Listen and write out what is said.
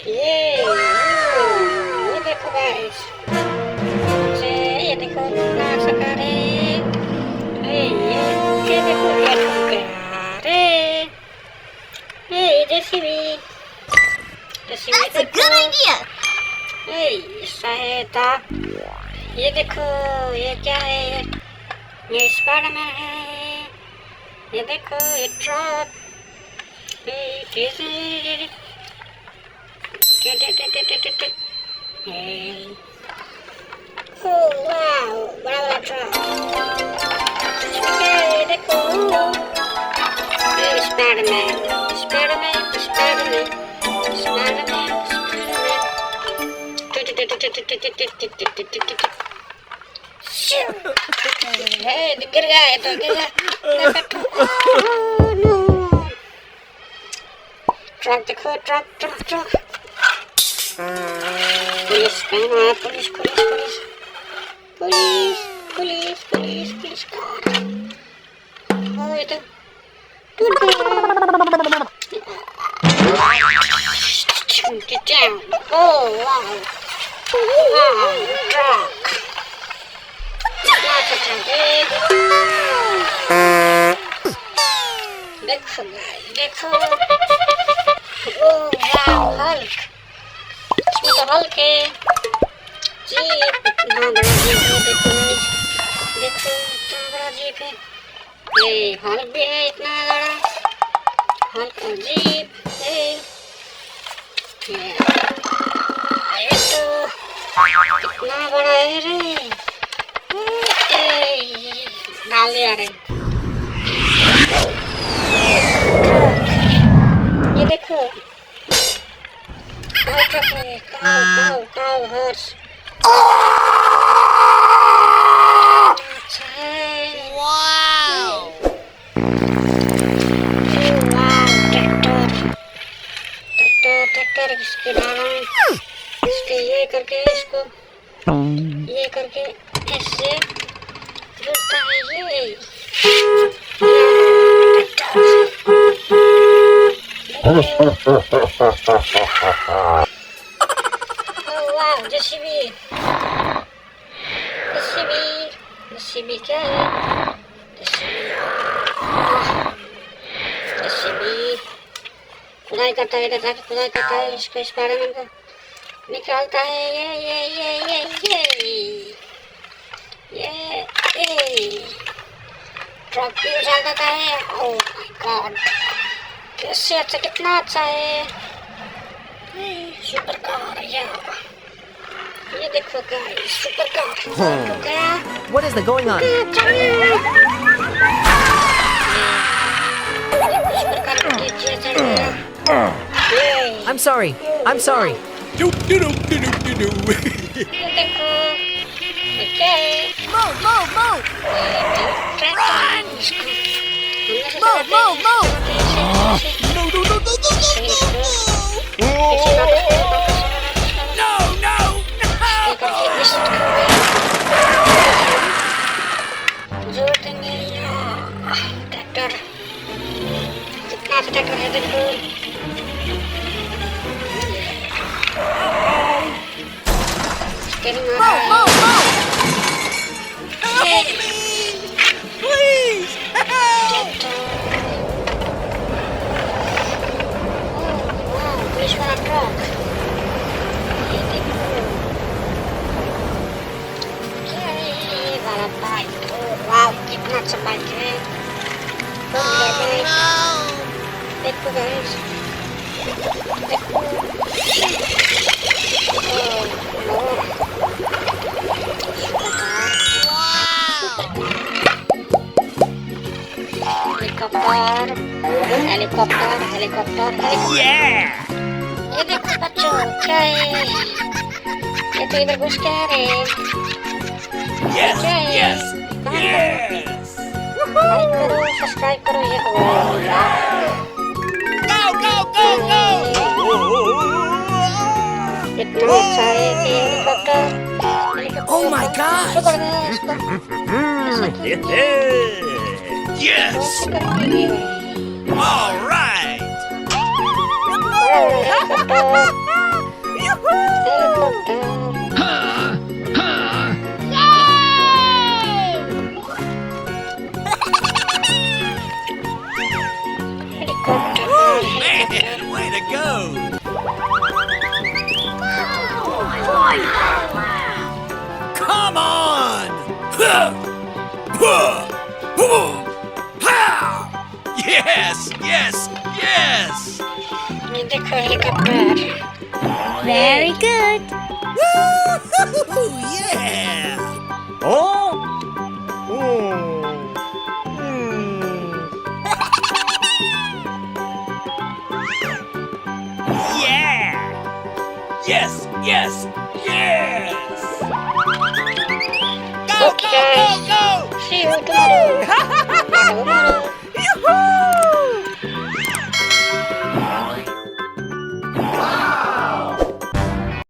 ये देखो गाइस, ये देखो कितना अच्छा कार है। ये देखो gartoon कार है। ये JCB That's a good idea. सहायता। ये देखो, ये क्या है? ये स्पाइडरमैन है। ये देखो, ये ट्रक। ओह वाओ, बड़ा बड़ा ट्रक। ये देखो, ये स्पाइडरमैन, स्पाइडरमैन, स्पाइडरमैन, स्पाइडरमैन, गिर गया, ये तो गिर गया। ट्रक देखो, ट्रक ट्रक ट्रक। पुलिस कहना है, police police police police police police police car. ओ ये तो टूट गया। Get down. Oh wow. Wow, truck. देखो गाइस, देखो। Oh wow, Hulk. इसमें तो हल्क है। जीप, इतना बड़ा जीप है, देखो गाइस। देखो, इतना बड़ा जीप है। ये हल्क भी है, इतना बड़ा। हल्क और जीप है। ये तो कितना बड़ा है रे। डाल दिया रे। ये देखो, काऊ हॉर्स। अच्छा है। वाव, ट्रैक्टर, ट्रैक्टर, ट्रैक्टर इसके डाला, इसके ये करके, इसको ये करके ऐसे जुड़ता है ये। वाह, जेसीबी, जेसीबी, जेसीबी क्या है? जेसीबी खुदाई करता है, इधर जाके खुदाई करता है, इसको स्पाइडरमैन को निकालता है। ये ट्रक भी उछाल देता है। ओह माय गॉड, कैसे अच्छा, कितना अच्छा है। Super car. ये देखो गाइस, सुपर कार गया। What is going on? I'm sorry. I'm sorry. ये देखो, ये क्या है? Move. Run! Move. जोर देंगे। ट्रैक्टर, कितना अच्छा ट्रैक्टर है, देखो। स्टीयरिंग आ रहा है। Help me! Please! Help! Police वाला ट्रक। ये देखो, क्या है ये वाला बाइक? ओह वाह, कितना अच्छा बाइक है। देखो गाइस, देखो। Helicopter, helicopter, helicopter, helicopter. ये देखो बच्चों, क्या है? ये तो इधर घुस के आ रहे हैं। Yes, क्या है? yes, कहाँ yes. लाइक करो, सब्सक्राइब करो। ये Go! इतना अच्छा है कि हेलीकॉप्टर। Oh my God! पकड़ गया इसको। Yes. All right. Helicopter Man, way to go! Come on! Yes, yes, yes! देखो helicopter Very good. Woo! Yeah! Oh? Yeah! Yes, yes, yes! Go, Okay. go, go, go! See you tomorrow.